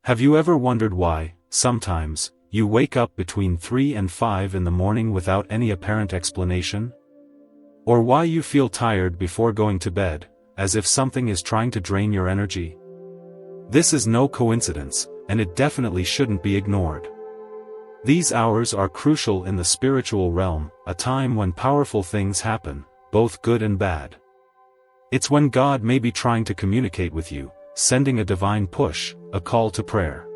Have you ever wondered why, sometimes, you wake up between 3 and 5 in the morning without any apparent explanation? Or why you feel tired before going to bed, as if something is trying to drain your energy? This is no coincidence, and it definitely shouldn't be ignored. These hours are crucial in the spiritual realm, a time when powerful things happen, both good and bad. It's when God may be trying to communicate with you, sending a divine push, a call to prayer.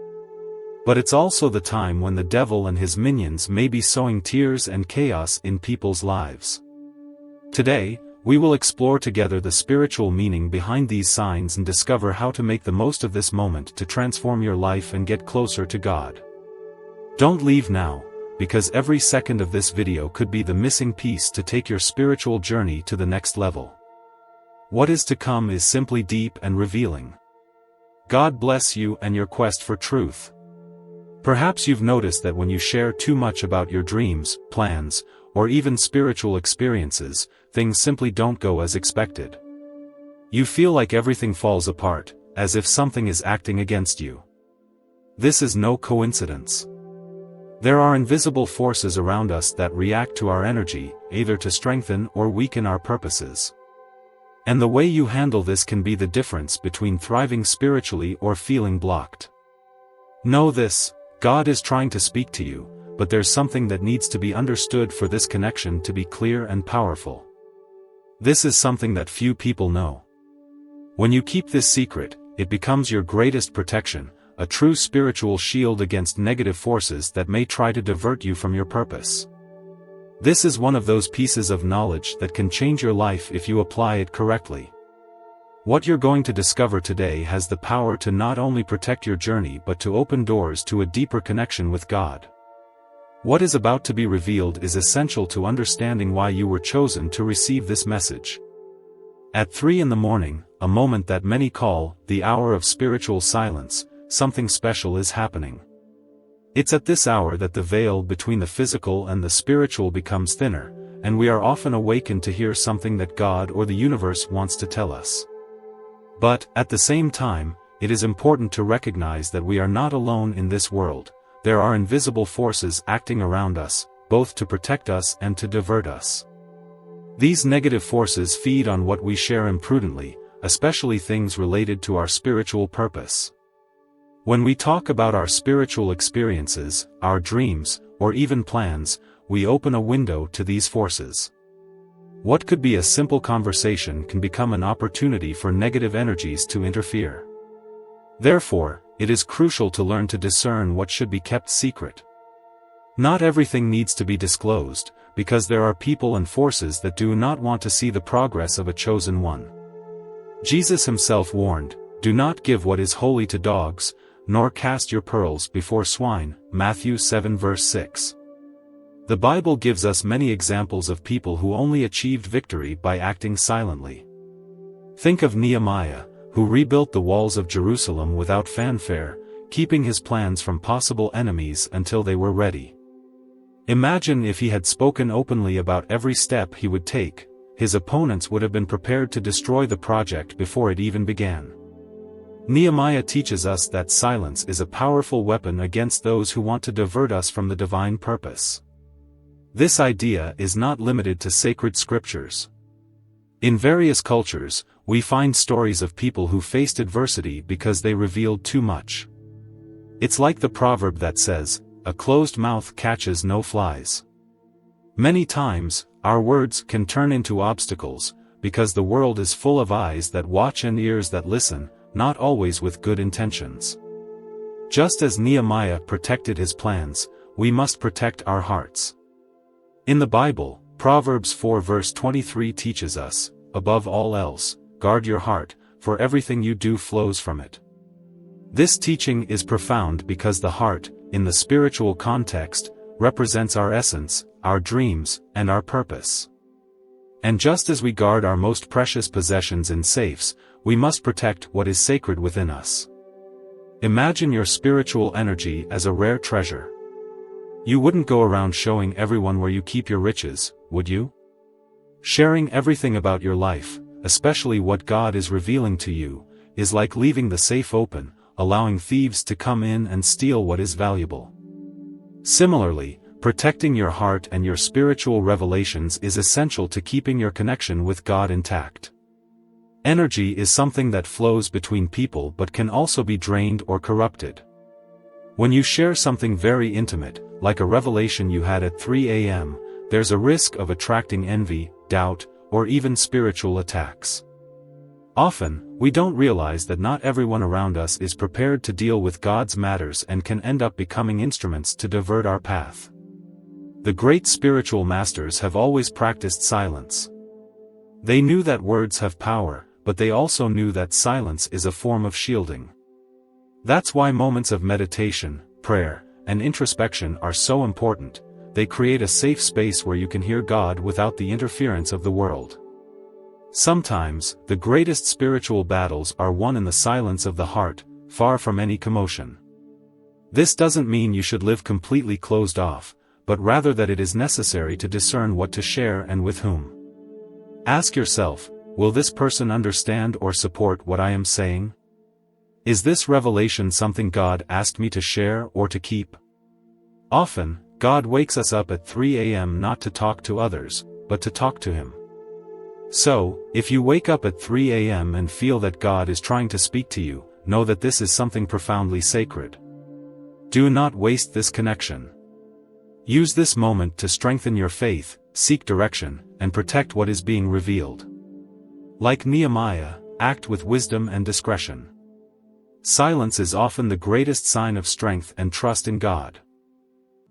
But it's also the time when the devil and his minions may be sowing tears and chaos in people's lives. Today, we will explore together the spiritual meaning behind these signs and discover how to make the most of this moment to transform your life and get closer to God. Don't leave now, because every second of this video could be the missing piece to take your spiritual journey to the next level. What is to come is simply deep and revealing. God bless you and your quest for truth. Perhaps you've noticed that when you share too much about your dreams, plans, or even spiritual experiences, things simply don't go as expected. You feel like everything falls apart, as if something is acting against you. This is no coincidence. There are invisible forces around us that react to our energy, either to strengthen or weaken our purposes. And the way you handle this can be the difference between thriving spiritually or feeling blocked. Know this, God is trying to speak to you, but there's something that needs to be understood for this connection to be clear and powerful. This is something that few people know. When you keep this secret, it becomes your greatest protection, a true spiritual shield against negative forces that may try to divert you from your purpose. This is one of those pieces of knowledge that can change your life if you apply it correctly. What you're going to discover today has the power to not only protect your journey but to open doors to a deeper connection with God. What is about to be revealed is essential to understanding why you were chosen to receive this message. At 3 in the morning, a moment that many call the hour of spiritual silence, something special is happening. It's at this hour that the veil between the physical and the spiritual becomes thinner, and we are often awakened to hear something that God or the universe wants to tell us. But, at the same time, it is important to recognize that we are not alone in this world. There are invisible forces acting around us, both to protect us and to divert us. These negative forces feed on what we share imprudently, especially things related to our spiritual purpose. When we talk about our spiritual experiences, our dreams, or even plans, we open a window to these forces. What could be a simple conversation can become an opportunity for negative energies to interfere. Therefore, it is crucial to learn to discern what should be kept secret. Not everything needs to be disclosed, because there are people and forces that do not want to see the progress of a chosen one. Jesus himself warned, "Do not give what is holy to dogs, nor cast your pearls before swine," Matthew 7 verse 6. The Bible gives us many examples of people who only achieved victory by acting silently. Think of Nehemiah, who rebuilt the walls of Jerusalem without fanfare, keeping his plans from possible enemies until they were ready. Imagine if he had spoken openly about every step he would take, his opponents would have been prepared to destroy the project before it even began. Nehemiah teaches us that silence is a powerful weapon against those who want to divert us from the divine purpose. This idea is not limited to sacred scriptures. In various cultures, we find stories of people who faced adversity because they revealed too much. It's like the proverb that says, "A closed mouth catches no flies." Many times, our words can turn into obstacles, because the world is full of eyes that watch and ears that listen, not always with good intentions. Just as Nehemiah protected his plans, we must protect our hearts. In the Bible, Proverbs 4 verse 23 teaches us, "Above all else, guard your heart, for everything you do flows from it." This teaching is profound because the heart, in the spiritual context, represents our essence, our dreams, and our purpose. And just as we guard our most precious possessions in safes, we must protect what is sacred within us. Imagine your spiritual energy as a rare treasure. You wouldn't go around showing everyone where you keep your riches, would you? Sharing everything about your life, especially what God is revealing to you, is like leaving the safe open, allowing thieves to come in and steal what is valuable. Similarly, protecting your heart and your spiritual revelations is essential to keeping your connection with God intact. Energy is something that flows between people but can also be drained or corrupted. When you share something very intimate, like a revelation you had at 3 a.m., there's a risk of attracting envy, doubt, or even spiritual attacks. Often, we don't realize that not everyone around us is prepared to deal with God's matters and can end up becoming instruments to divert our path. The great spiritual masters have always practiced silence. They knew that words have power, but they also knew that silence is a form of shielding. That's why moments of meditation, prayer, and introspection are so important. They create a safe space where you can hear God without the interference of the world. Sometimes, the greatest spiritual battles are won in the silence of the heart, far from any commotion. This doesn't mean you should live completely closed off, but rather that it is necessary to discern what to share and with whom. Ask yourself, will this person understand or support what I am saying? Is this revelation something God asked me to share or to keep? Often, God wakes us up at 3 a.m. not to talk to others, but to talk to Him. So, if you wake up at 3 a.m. and feel that God is trying to speak to you, know that this is something profoundly sacred. Do not waste this connection. Use this moment to strengthen your faith, seek direction, and protect what is being revealed. Like Nehemiah, act with wisdom and discretion. Silence is often the greatest sign of strength and trust in God.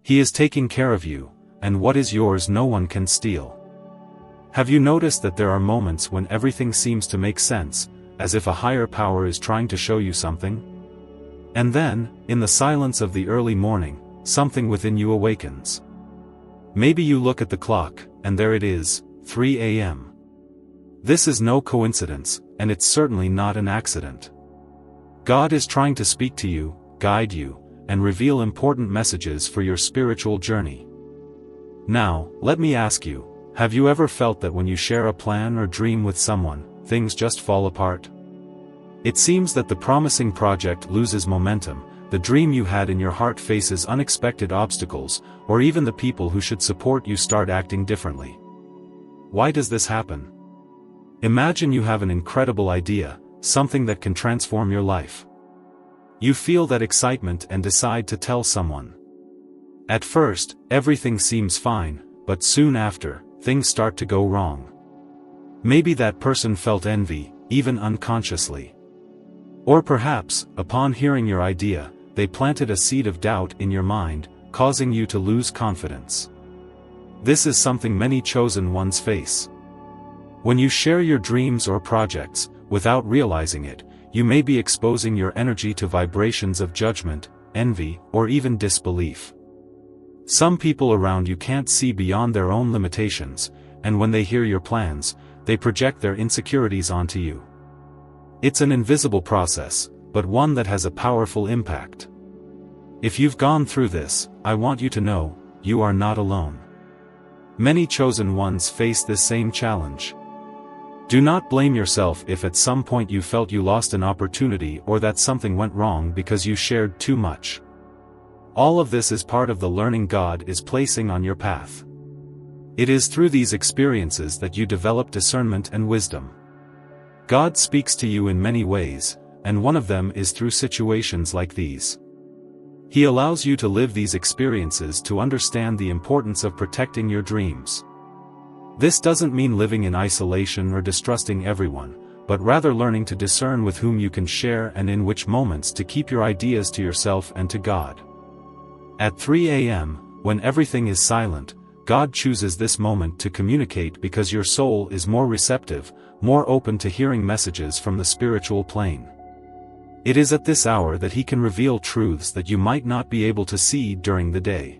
He is taking care of you, and what is yours no one can steal. Have you noticed that there are moments when everything seems to make sense, as if a higher power is trying to show you something? And then, in the silence of the early morning, something within you awakens. Maybe you look at the clock, and there it is, 3 a.m. This is no coincidence, and it's certainly not an accident. God is trying to speak to you, guide you, and reveal important messages for your spiritual journey. Now, let me ask you, have you ever felt that when you share a plan or dream with someone, things just fall apart? It seems that the promising project loses momentum, the dream you had in your heart faces unexpected obstacles, or even the people who should support you start acting differently. Why does this happen? Imagine you have an incredible idea, something that can transform your life. You feel that excitement and decide to tell someone. At first, everything seems fine, but soon after, things start to go wrong. Maybe that person felt envy, even unconsciously. Or perhaps, upon hearing your idea, they planted a seed of doubt in your mind, causing you to lose confidence. This is something many chosen ones face. When you share your dreams or projects, without realizing it, you may be exposing your energy to vibrations of judgment, envy, or even disbelief. Some people around you can't see beyond their own limitations, and when they hear your plans, they project their insecurities onto you. It's an invisible process, but one that has a powerful impact. If you've gone through this, I want you to know, you are not alone. Many chosen ones face this same challenge. Do not blame yourself if at some point you felt you lost an opportunity or that something went wrong because you shared too much. All of this is part of the learning God is placing on your path. It is through these experiences that you develop discernment and wisdom. God speaks to you in many ways, and one of them is through situations like these. He allows you to live these experiences to understand the importance of protecting your dreams. This doesn't mean living in isolation or distrusting everyone, but rather learning to discern with whom you can share and in which moments to keep your ideas to yourself and to God. At 3 a.m., when everything is silent, God chooses this moment to communicate because your soul is more receptive, more open to hearing messages from the spiritual plane. It is at this hour that He can reveal truths that you might not be able to see during the day.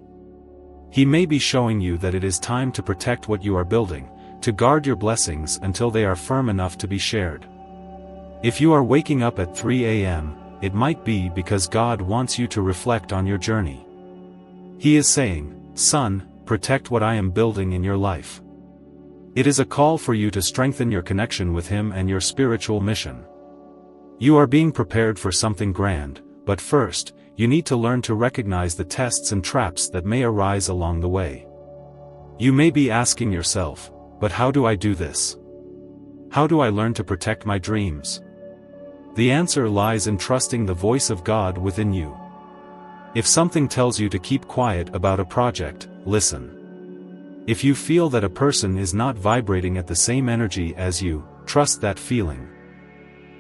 He may be showing you that it is time to protect what you are building, to guard your blessings until they are firm enough to be shared. If you are waking up at 3 a.m., it might be because God wants you to reflect on your journey. He is saying, "Son, protect what I am building in your life." It is a call for you to strengthen your connection with Him and your spiritual mission. You are being prepared for something grand, but first, you need to learn to recognize the tests and traps that may arise along the way. You may be asking yourself, but how do I do this? How do I learn to protect my dreams? The answer lies in trusting the voice of God within you. If something tells you to keep quiet about a project, listen. If you feel that a person is not vibrating at the same energy as you, trust that feeling.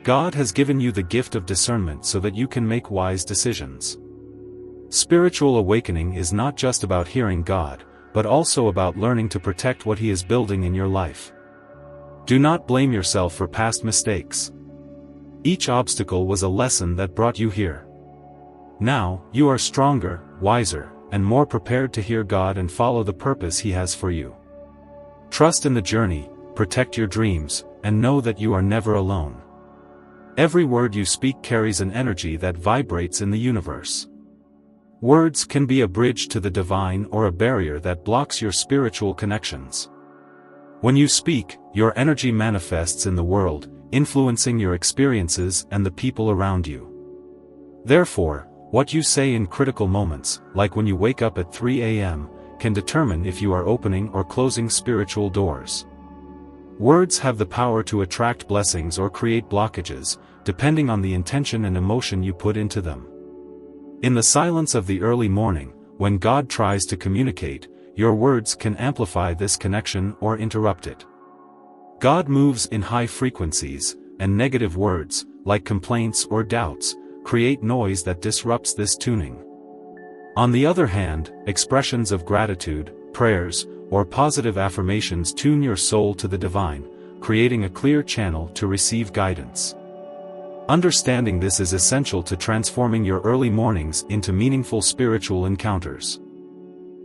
God has given you the gift of discernment so that you can make wise decisions. Spiritual awakening is not just about hearing God, but also about learning to protect what He is building in your life. Do not blame yourself for past mistakes. Each obstacle was a lesson that brought you here. Now, you are stronger, wiser, and more prepared to hear God and follow the purpose He has for you. Trust in the journey, protect your dreams, and know that you are never alone. Every word you speak carries an energy that vibrates in the universe. Words can be a bridge to the divine or a barrier that blocks your spiritual connections. When you speak, your energy manifests in the world, influencing your experiences and the people around you. Therefore, what you say in critical moments, like when you wake up at 3 a.m., can determine if you are opening or closing spiritual doors. Words have the power to attract blessings or create blockages, depending on the intention and emotion you put into them. In the silence of the early morning, when God tries to communicate, your words can amplify this connection or interrupt it. God moves in high frequencies, and negative words, like complaints or doubts, create noise that disrupts this tuning. On the other hand, expressions of gratitude, prayers, or positive affirmations tune your soul to the divine, creating a clear channel to receive guidance. Understanding this is essential to transforming your early mornings into meaningful spiritual encounters.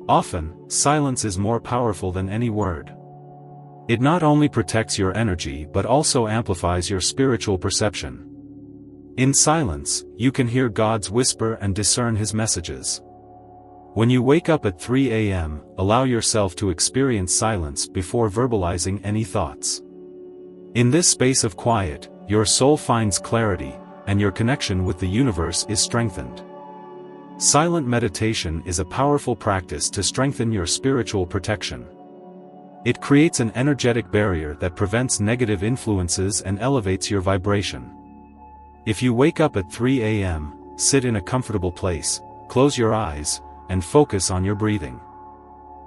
Often, silence is more powerful than any word. It not only protects your energy but also amplifies your spiritual perception. In silence, you can hear God's whisper and discern His messages. When you wake up at 3 a.m., allow yourself to experience silence before verbalizing any thoughts. In this space of quiet, your soul finds clarity, and your connection with the universe is strengthened. Silent meditation is a powerful practice to strengthen your spiritual protection. It creates an energetic barrier that prevents negative influences and elevates your vibration. If you wake up at 3 a.m., sit in a comfortable place, close your eyes, and focus on your breathing.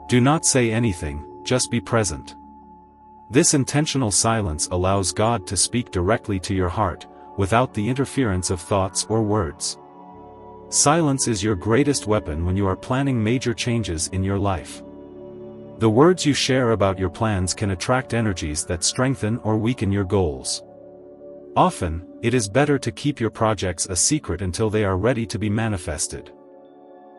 Do not say anything, just be present. This intentional silence allows God to speak directly to your heart, without the interference of thoughts or words. Silence is your greatest weapon when you are planning major changes in your life. The words you share about your plans can attract energies that strengthen or weaken your goals. Often, it is better to keep your projects a secret until they are ready to be manifested.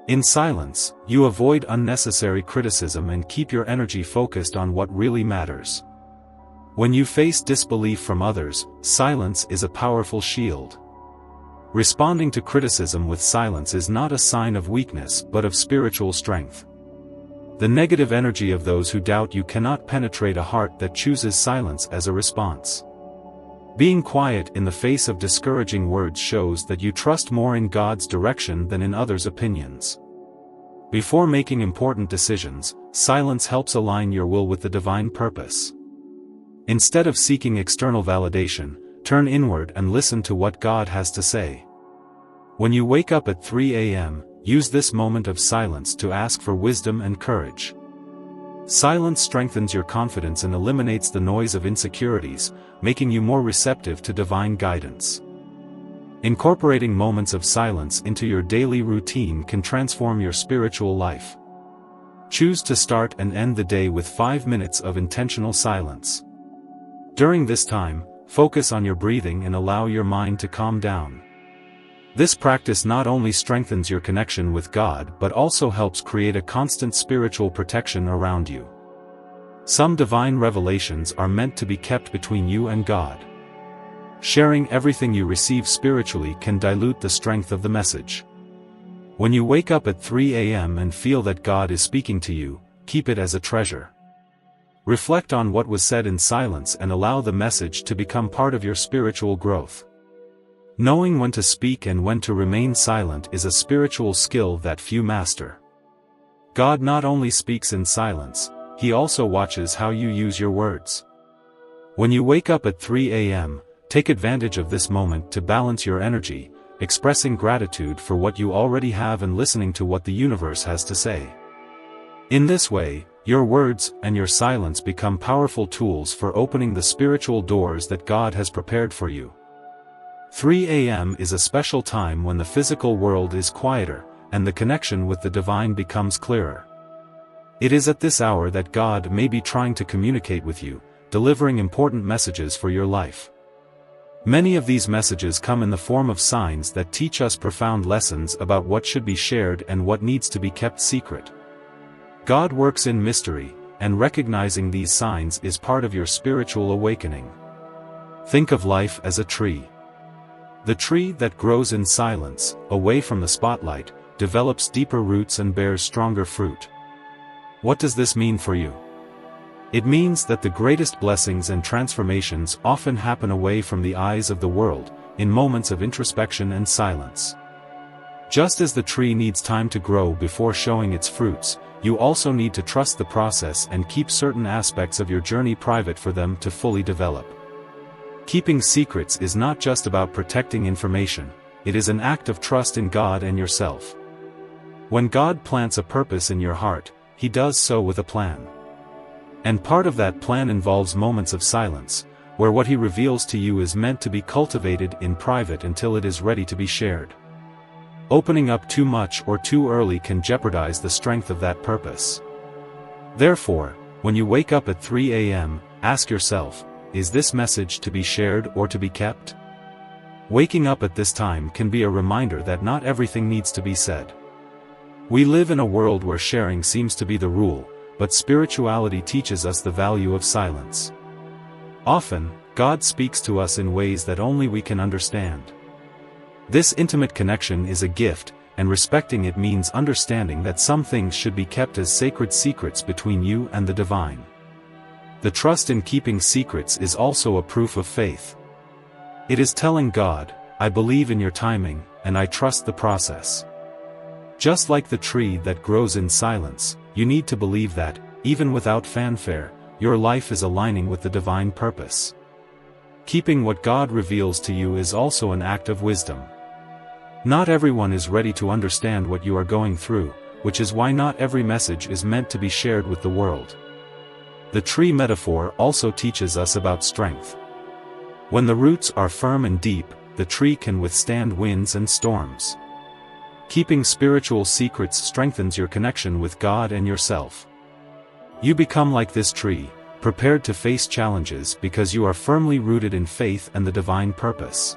In silence, you avoid unnecessary criticism and keep your energy focused on what really matters. When you face disbelief from others, silence is a powerful shield. Responding to criticism with silence is not a sign of weakness but of spiritual strength. The negative energy of those who doubt you cannot penetrate a heart that chooses silence as a response. Being quiet in the face of discouraging words shows that you trust more in God's direction than in others' opinions. Before making important decisions, silence helps align your will with the divine purpose. Instead of seeking external validation, turn inward and listen to what God has to say. When you wake up at 3 a.m., use this moment of silence to ask for wisdom and courage. Silence strengthens your confidence and eliminates the noise of insecurities, making you more receptive to divine guidance. Incorporating moments of silence into your daily routine can transform your spiritual life. Choose to start and end the day with 5 minutes of intentional silence. During this time, focus on your breathing and allow your mind to calm down. This practice not only strengthens your connection with God but also helps create a constant spiritual protection around you. Some divine revelations are meant to be kept between you and God. Sharing everything you receive spiritually can dilute the strength of the message. When you wake up at 3 a.m. and feel that God is speaking to you, keep it as a treasure. Reflect on what was said in silence and allow the message to become part of your spiritual growth. Knowing when to speak and when to remain silent is a spiritual skill that few master. God not only speaks in silence, He also watches how you use your words. When you wake up at 3 a.m., take advantage of this moment to balance your energy, expressing gratitude for what you already have and listening to what the universe has to say. In this way, your words and your silence become powerful tools for opening the spiritual doors that God has prepared for you. 3 a.m. is a special time when the physical world is quieter, and the connection with the divine becomes clearer. It is at this hour that God may be trying to communicate with you, delivering important messages for your life. Many of these messages come in the form of signs that teach us profound lessons about what should be shared and what needs to be kept secret. God works in mystery, and recognizing these signs is part of your spiritual awakening. Think of life as a tree. The tree that grows in silence, away from the spotlight, develops deeper roots and bears stronger fruit. What does this mean for you? It means that the greatest blessings and transformations often happen away from the eyes of the world, in moments of introspection and silence. Just as the tree needs time to grow before showing its fruits, you also need to trust the process and keep certain aspects of your journey private for them to fully develop. Keeping secrets is not just about protecting information, it is an act of trust in God and yourself. When God plants a purpose in your heart, He does so with a plan. And part of that plan involves moments of silence, where what He reveals to you is meant to be cultivated in private until it is ready to be shared. Opening up too much or too early can jeopardize the strength of that purpose. Therefore, when you wake up at 3 a.m., ask yourself, is this message to be shared or to be kept? Waking up at this time can be a reminder that not everything needs to be said. We live in a world where sharing seems to be the rule, but spirituality teaches us the value of silence. Often, God speaks to us in ways that only we can understand. This intimate connection is a gift, and respecting it means understanding that some things should be kept as sacred secrets between you and the divine. The trust in keeping secrets is also a proof of faith. It is telling God, I believe in your timing, and I trust the process. Just like the tree that grows in silence, you need to believe that, even without fanfare, your life is aligning with the divine purpose. Keeping what God reveals to you is also an act of wisdom. Not everyone is ready to understand what you are going through, which is why not every message is meant to be shared with the world. The tree metaphor also teaches us about strength. When the roots are firm and deep, the tree can withstand winds and storms. Keeping spiritual secrets strengthens your connection with God and yourself. You become like this tree, prepared to face challenges because you are firmly rooted in faith and the divine purpose.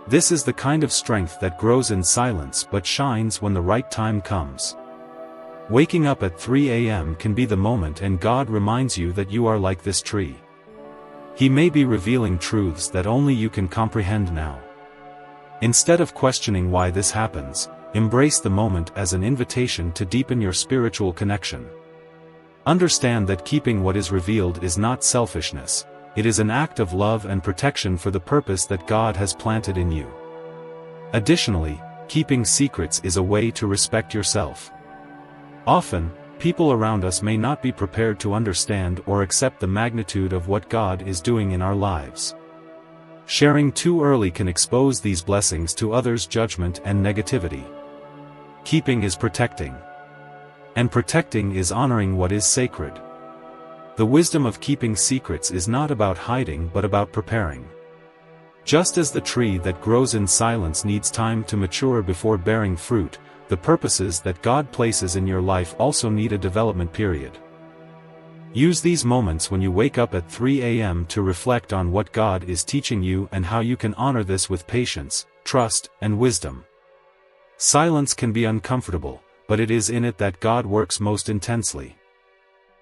This is the kind of strength that grows in silence but shines when the right time comes. Waking up at 3 a.m. can be the moment and God reminds you that you are like this tree. He may be revealing truths that only you can comprehend now. Instead of questioning why this happens, embrace the moment as an invitation to deepen your spiritual connection. Understand that keeping what is revealed is not selfishness, it is an act of love and protection for the purpose that God has planted in you. Additionally, keeping secrets is a way to respect yourself. Often, people around us may not be prepared to understand or accept the magnitude of what God is doing in our lives. Sharing too early can expose these blessings to others' judgment and negativity. Keeping is protecting. And protecting is honoring what is sacred. The wisdom of keeping secrets is not about hiding but about preparing. Just as the tree that grows in silence needs time to mature before bearing fruit, the purposes that God places in your life also need a development period. Use these moments when you wake up at 3 a.m. to reflect on what God is teaching you and how you can honor this with patience, trust, and wisdom. Silence can be uncomfortable, but it is in it that God works most intensely.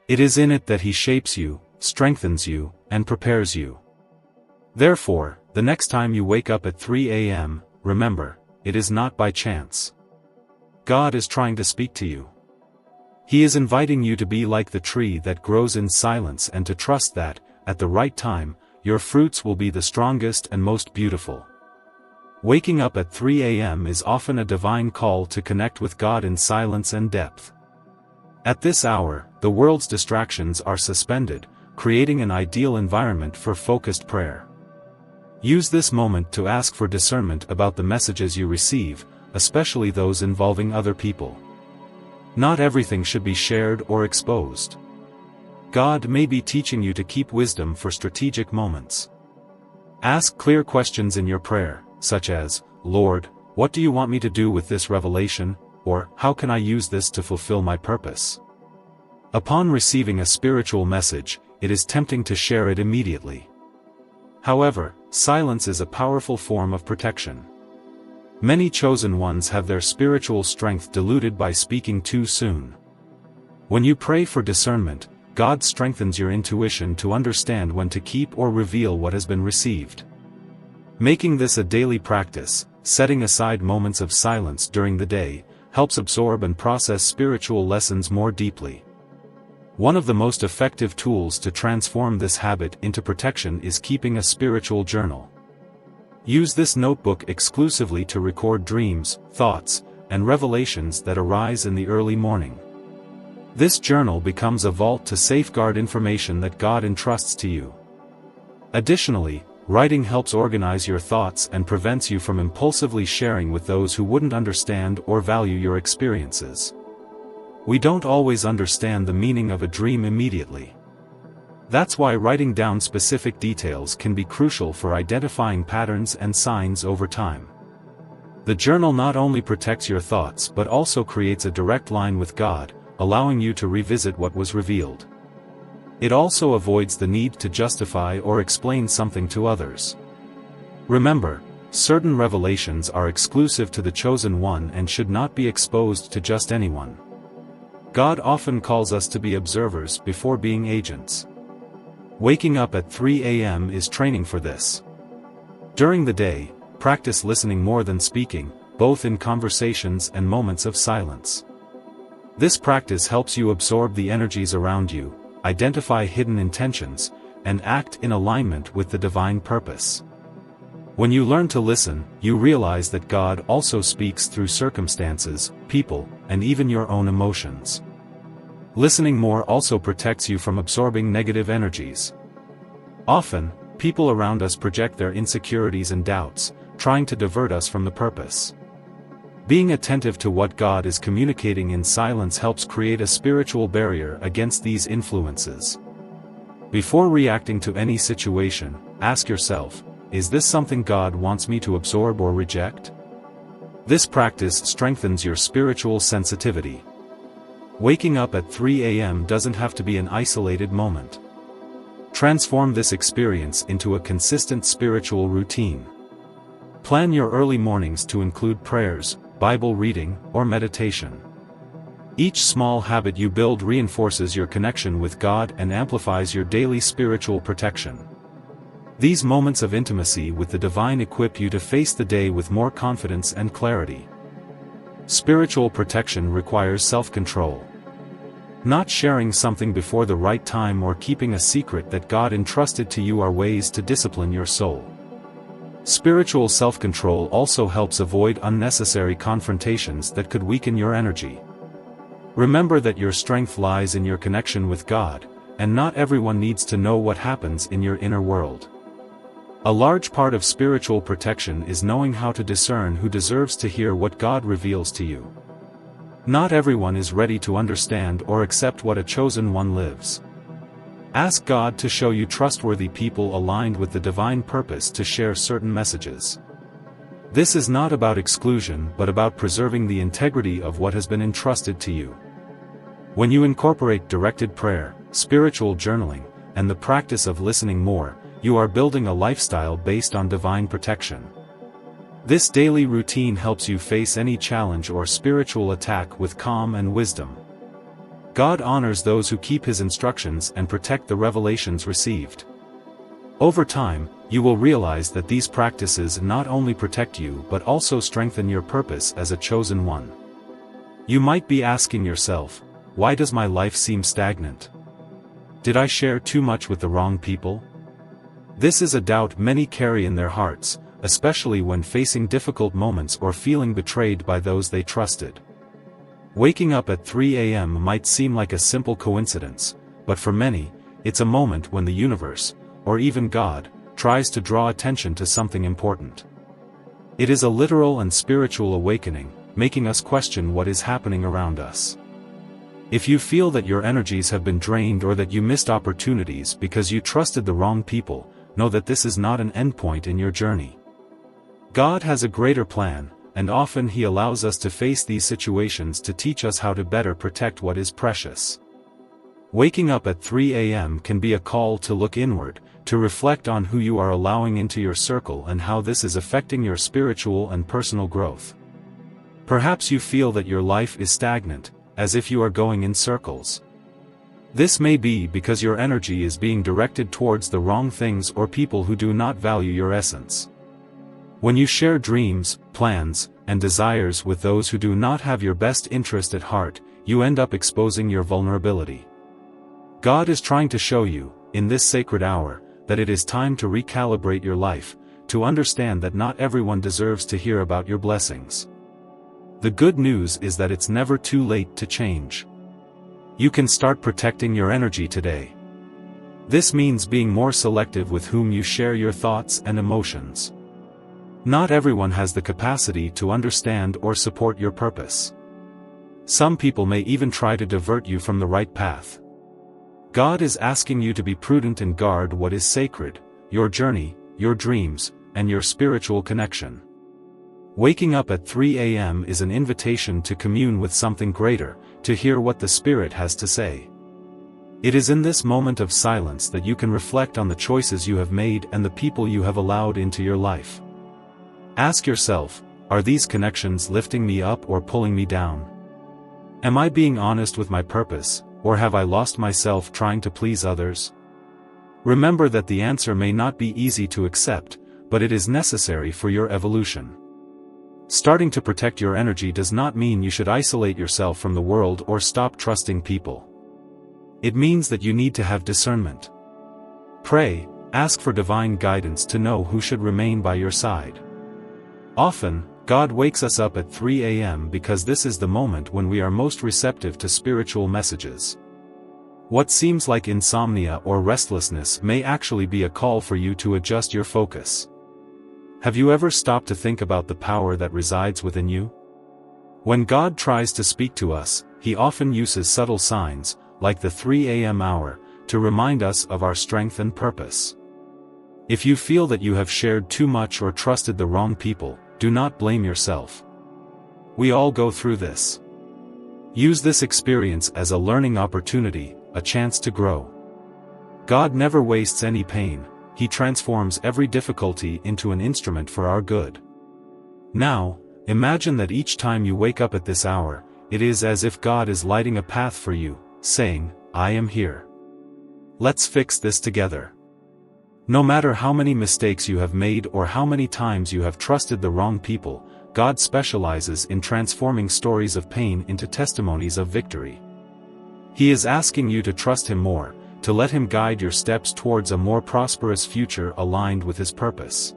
It is in it that He shapes you, strengthens you, and prepares you. Therefore, the next time you wake up at 3 a.m., remember, it is not by chance. God is trying to speak to you. He is inviting you to be like the tree that grows in silence and to trust that, at the right time, your fruits will be the strongest and most beautiful. Waking up at 3 a.m. is often a divine call to connect with God in silence and depth. At this hour, the world's distractions are suspended, creating an ideal environment for focused prayer. Use this moment to ask for discernment about the messages you receive, especially those involving other people. Not everything should be shared or exposed. God may be teaching you to keep wisdom for strategic moments. Ask clear questions in your prayer, such as, "Lord, what do you want me to do with this revelation?" or "How can I use this to fulfill my purpose?" Upon receiving a spiritual message, it is tempting to share it immediately. However, silence is a powerful form of protection. Many chosen ones have their spiritual strength diluted by speaking too soon. When you pray for discernment, God strengthens your intuition to understand when to keep or reveal what has been received. Making this a daily practice, setting aside moments of silence during the day, helps absorb and process spiritual lessons more deeply. One of the most effective tools to transform this habit into protection is keeping a spiritual journal. Use this notebook exclusively to record dreams, thoughts, and revelations that arise in the early morning. This journal becomes a vault to safeguard information that God entrusts to you. Additionally, writing helps organize your thoughts and prevents you from impulsively sharing with those who wouldn't understand or value your experiences. We don't always understand the meaning of a dream immediately. That's why writing down specific details can be crucial for identifying patterns and signs over time. The journal not only protects your thoughts but also creates a direct line with God, allowing you to revisit what was revealed. It also avoids the need to justify or explain something to others. Remember, certain revelations are exclusive to the chosen one and should not be exposed to just anyone. God often calls us to be observers before being agents. Waking up at 3 a.m. is training for this. During the day, practice listening more than speaking, both in conversations and moments of silence. This practice helps you absorb the energies around you, identify hidden intentions, and act in alignment with the divine purpose. When you learn to listen, you realize that God also speaks through circumstances, people, and even your own emotions. Listening more also protects you from absorbing negative energies. Often, people around us project their insecurities and doubts, trying to divert us from the purpose. Being attentive to what God is communicating in silence helps create a spiritual barrier against these influences. Before reacting to any situation, ask yourself, is this something God wants me to absorb or reject? This practice strengthens your spiritual sensitivity. Waking up at 3 a.m. doesn't have to be an isolated moment. Transform this experience into a consistent spiritual routine. Plan your early mornings to include prayers, Bible reading, or meditation. Each small habit you build reinforces your connection with God and amplifies your daily spiritual protection. These moments of intimacy with the divine equip you to face the day with more confidence and clarity. Spiritual protection requires self-control. Not sharing something before the right time or keeping a secret that God entrusted to you are ways to discipline your soul. Spiritual self-control also helps avoid unnecessary confrontations that could weaken your energy. Remember that your strength lies in your connection with God, and not everyone needs to know what happens in your inner world. A large part of spiritual protection is knowing how to discern who deserves to hear what God reveals to you. Not everyone is ready to understand or accept what a chosen one lives. Ask God to show you trustworthy people aligned with the divine purpose to share certain messages. This is not about exclusion but about preserving the integrity of what has been entrusted to you. When you incorporate directed prayer, spiritual journaling, and the practice of listening more, you are building a lifestyle based on divine protection. This daily routine helps you face any challenge or spiritual attack with calm and wisdom. God honors those who keep His instructions and protect the revelations received. Over time, you will realize that these practices not only protect you but also strengthen your purpose as a chosen one. You might be asking yourself, why does my life seem stagnant? Did I share too much with the wrong people? This is a doubt many carry in their hearts, especially when facing difficult moments or feeling betrayed by those they trusted. Waking up at 3 a.m. might seem like a simple coincidence, but for many, it's a moment when the universe, or even God, tries to draw attention to something important. It is a literal and spiritual awakening, making us question what is happening around us. If you feel that your energies have been drained or that you missed opportunities because you trusted the wrong people, know that this is not an endpoint in your journey. God has a greater plan, and often He allows us to face these situations to teach us how to better protect what is precious. Waking up at 3 a.m. can be a call to look inward, to reflect on who you are allowing into your circle and how this is affecting your spiritual and personal growth. Perhaps you feel that your life is stagnant, as if you are going in circles. This may be because your energy is being directed towards the wrong things or people who do not value your essence. When you share dreams, plans, and desires with those who do not have your best interest at heart, you end up exposing your vulnerability. God is trying to show you, in this sacred hour, that it is time to recalibrate your life, to understand that not everyone deserves to hear about your blessings. The good news is that it's never too late to change. You can start protecting your energy today. This means being more selective with whom you share your thoughts and emotions. Not everyone has the capacity to understand or support your purpose. Some people may even try to divert you from the right path. God is asking you to be prudent and guard what is sacred, your journey, your dreams, and your spiritual connection. Waking up at 3 a.m. is an invitation to commune with something greater, to hear what the Spirit has to say. It is in this moment of silence that you can reflect on the choices you have made and the people you have allowed into your life. Ask yourself, are these connections lifting me up or pulling me down? Am I being honest with my purpose, or have I lost myself trying to please others? Remember that the answer may not be easy to accept, but it is necessary for your evolution. Starting to protect your energy does not mean you should isolate yourself from the world or stop trusting people. It means that you need to have discernment. Pray, ask for divine guidance to know who should remain by your side. Often, God wakes us up at 3 a.m. because this is the moment when we are most receptive to spiritual messages. What seems like insomnia or restlessness may actually be a call for you to adjust your focus. Have you ever stopped to think about the power that resides within you? When God tries to speak to us, He often uses subtle signs, like the 3 a.m. hour, to remind us of our strength and purpose. If you feel that you have shared too much or trusted the wrong people, do not blame yourself. We all go through this. Use this experience as a learning opportunity, a chance to grow. God never wastes any pain. He transforms every difficulty into an instrument for our good. Now, imagine that each time you wake up at this hour, it is as if God is lighting a path for you, saying, I am here. Let's fix this together. No matter how many mistakes you have made or how many times you have trusted the wrong people, God specializes in transforming stories of pain into testimonies of victory. He is asking you to trust Him more, to let Him guide your steps towards a more prosperous future aligned with His purpose.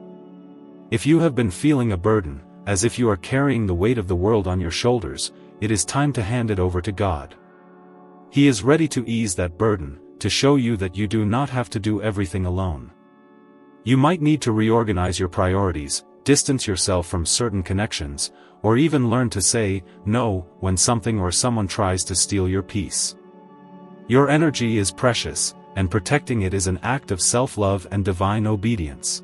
If you have been feeling a burden, as if you are carrying the weight of the world on your shoulders, it is time to hand it over to God. He is ready to ease that burden, to show you that you do not have to do everything alone. You might need to reorganize your priorities, distance yourself from certain connections, or even learn to say no when something or someone tries to steal your peace. Your energy is precious, and protecting it is an act of self-love and divine obedience.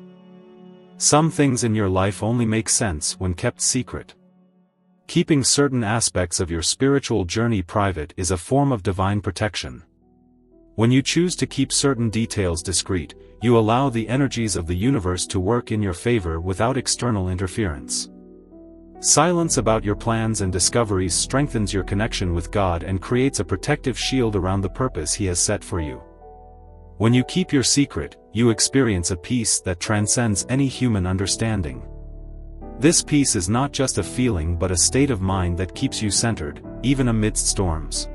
Some things in your life only make sense when kept secret. Keeping certain aspects of your spiritual journey private is a form of divine protection. When you choose to keep certain details discreet, you allow the energies of the universe to work in your favor without external interference. Silence about your plans and discoveries strengthens your connection with God and creates a protective shield around the purpose He has set for you. When you keep your secret, you experience a peace that transcends any human understanding. This peace is not just a feeling but a state of mind that keeps you centered, even amidst storms.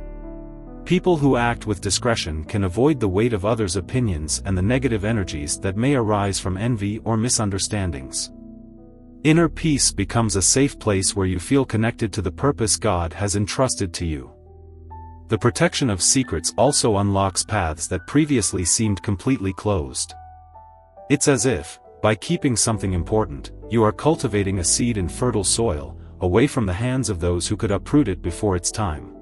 People who act with discretion can avoid the weight of others' opinions and the negative energies that may arise from envy or misunderstandings. Inner peace becomes a safe place where you feel connected to the purpose God has entrusted to you. The protection of secrets also unlocks paths that previously seemed completely closed. It's as if, by keeping something important, you are cultivating a seed in fertile soil, away from the hands of those who could uproot it before its time.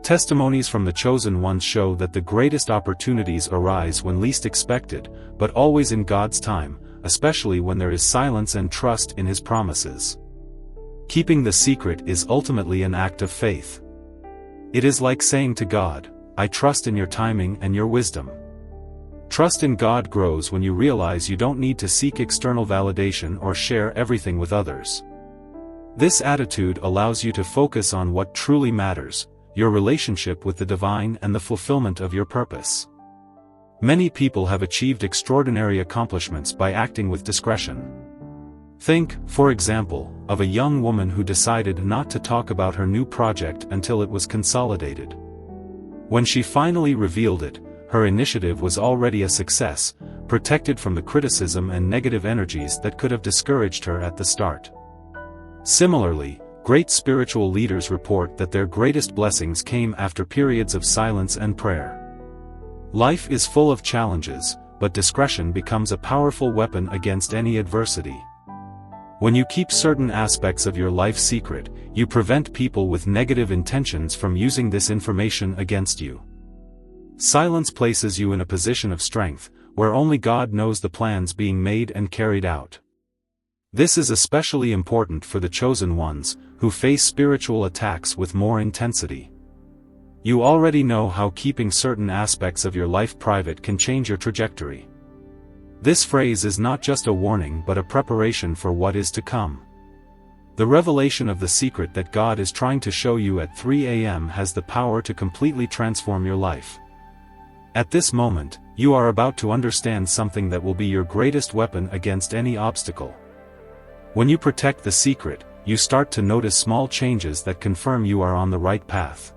Testimonies from the chosen ones show that the greatest opportunities arise when least expected, but always in God's time, especially when there is silence and trust in His promises. Keeping the secret is ultimately an act of faith. It is like saying to God, "I trust in your timing and your wisdom." Trust in God grows when you realize you don't need to seek external validation or share everything with others. This attitude allows you to focus on what truly matters, your relationship with the divine and the fulfillment of your purpose. Many people have achieved extraordinary accomplishments by acting with discretion. Think, for example, of a young woman who decided not to talk about her new project until it was consolidated. When she finally revealed it, her initiative was already a success, protected from the criticism and negative energies that could have discouraged her at the start. Similarly, great spiritual leaders report that their greatest blessings came after periods of silence and prayer. Life is full of challenges, but discretion becomes a powerful weapon against any adversity. When you keep certain aspects of your life secret, you prevent people with negative intentions from using this information against you. Silence places you in a position of strength, where only God knows the plans being made and carried out. This is especially important for the chosen ones, who face spiritual attacks with more intensity. You already know how keeping certain aspects of your life private can change your trajectory. This phrase is not just a warning but a preparation for what is to come. The revelation of the secret that God is trying to show you at 3 a.m. has the power to completely transform your life. At this moment, you are about to understand something that will be your greatest weapon against any obstacle. When you protect the secret, you start to notice small changes that confirm you are on the right path.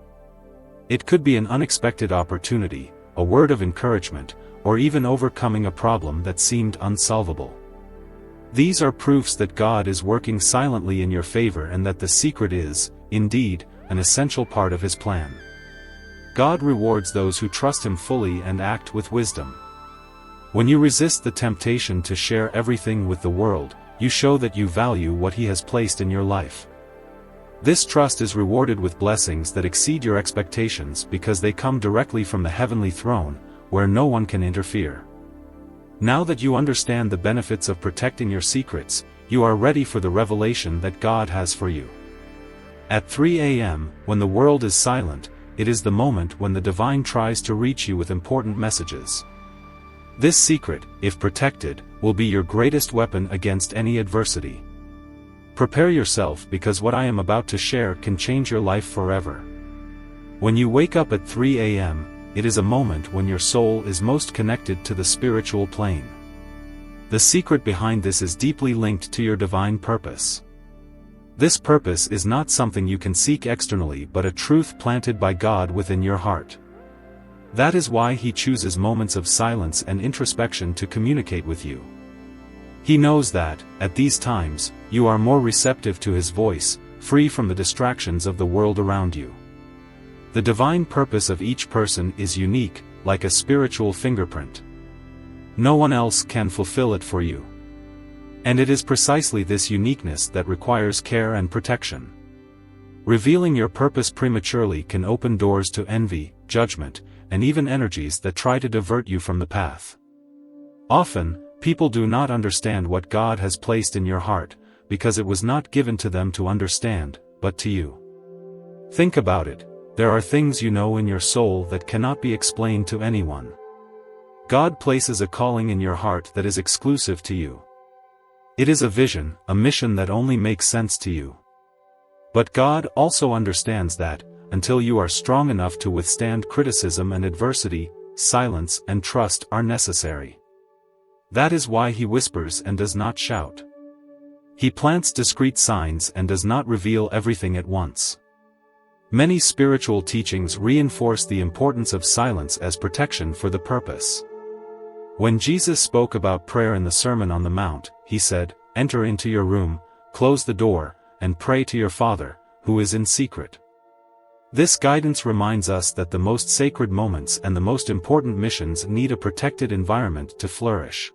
It could be an unexpected opportunity, a word of encouragement, or even overcoming a problem that seemed unsolvable. These are proofs that God is working silently in your favor and that the secret is, indeed, an essential part of His plan. God rewards those who trust Him fully and act with wisdom. When you resist the temptation to share everything with the world, you show that you value what He has placed in your life. This trust is rewarded with blessings that exceed your expectations because they come directly from the heavenly throne, where no one can interfere. Now that you understand the benefits of protecting your secrets, you are ready for the revelation that God has for you. At 3 a.m., when the world is silent, it is the moment when the divine tries to reach you with important messages. This secret, if protected, will be your greatest weapon against any adversity. Prepare yourself because what I am about to share can change your life forever. When you wake up at 3 a.m., it is a moment when your soul is most connected to the spiritual plane. The secret behind this is deeply linked to your divine purpose. This purpose is not something you can seek externally but a truth planted by God within your heart. That is why He chooses moments of silence and introspection to communicate with you. He knows that, at these times, you are more receptive to His voice, free from the distractions of the world around you. The divine purpose of each person is unique, like a spiritual fingerprint. No one else can fulfill it for you. And it is precisely this uniqueness that requires care and protection. Revealing your purpose prematurely can open doors to envy, judgment, and even energies that try to divert you from the path. Often, people do not understand what God has placed in your heart, because it was not given to them to understand, but to you. Think about it. There are things you know in your soul that cannot be explained to anyone. God places a calling in your heart that is exclusive to you. It is a vision, a mission that only makes sense to you. But God also understands that, until you are strong enough to withstand criticism and adversity, silence and trust are necessary. That is why He whispers and does not shout. He plants discreet signs and does not reveal everything at once. Many spiritual teachings reinforce the importance of silence as protection for the purpose. When Jesus spoke about prayer in the Sermon on the Mount, He said, enter into your room, close the door, and pray to your Father, who is in secret. This guidance reminds us that the most sacred moments and the most important missions need a protected environment to flourish.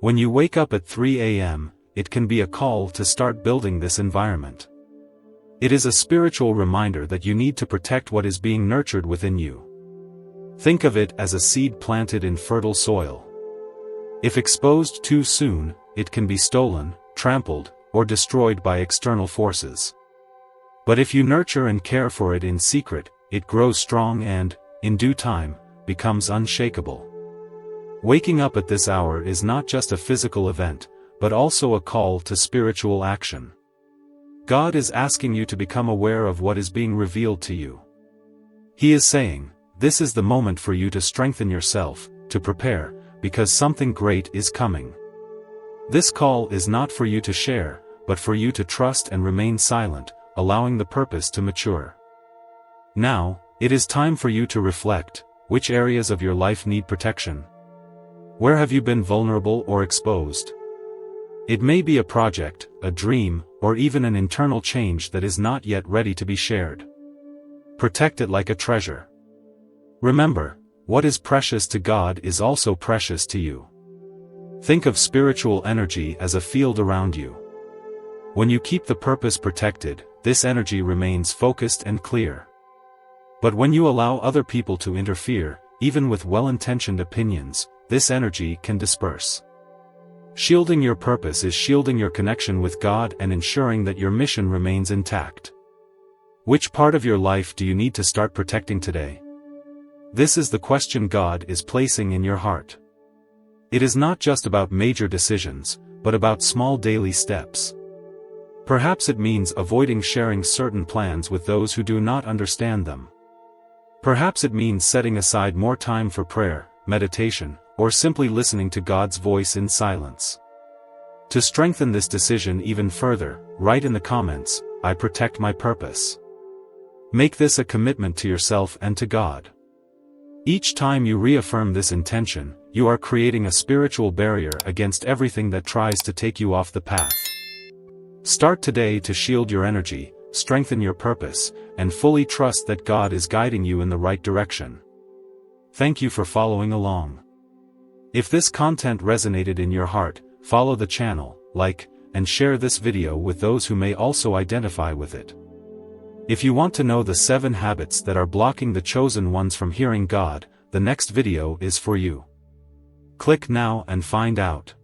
When you wake up at 3 a.m., it can be a call to start building this environment. It is a spiritual reminder that you need to protect what is being nurtured within you. Think of it as a seed planted in fertile soil. If exposed too soon, it can be stolen, trampled, or destroyed by external forces. But if you nurture and care for it in secret, it grows strong and, in due time, becomes unshakable. Waking up at this hour is not just a physical event, but also a call to spiritual action. God is asking you to become aware of what is being revealed to you. He is saying, this is the moment for you to strengthen yourself, to prepare, because something great is coming. This call is not for you to share, but for you to trust and remain silent, allowing the purpose to mature. Now, it is time for you to reflect. Which areas of your life need protection? Where have you been vulnerable or exposed? It may be a project, a dream, or even an internal change that is not yet ready to be shared. Protect it like a treasure. Remember, what is precious to God is also precious to you. Think of spiritual energy as a field around you. When you keep the purpose protected, this energy remains focused and clear. But when you allow other people to interfere, even with well-intentioned opinions, this energy can disperse. Shielding your purpose is shielding your connection with God and ensuring that your mission remains intact. Which part of your life do you need to start protecting today? This is the question God is placing in your heart. It is not just about major decisions, but about small daily steps. Perhaps it means avoiding sharing certain plans with those who do not understand them. Perhaps it means setting aside more time for prayer, meditation, or simply listening to God's voice in silence. To strengthen this decision even further, write in the comments, "I protect my purpose." Make this a commitment to yourself and to God. Each time you reaffirm this intention, you are creating a spiritual barrier against everything that tries to take you off the path. Start today to shield your energy, strengthen your purpose, and fully trust that God is guiding you in the right direction. Thank you for following along. If this content resonated in your heart, follow the channel, like, and share this video with those who may also identify with it. If you want to know the 7 habits that are blocking the chosen ones from hearing God, the next video is for you. Click now and find out.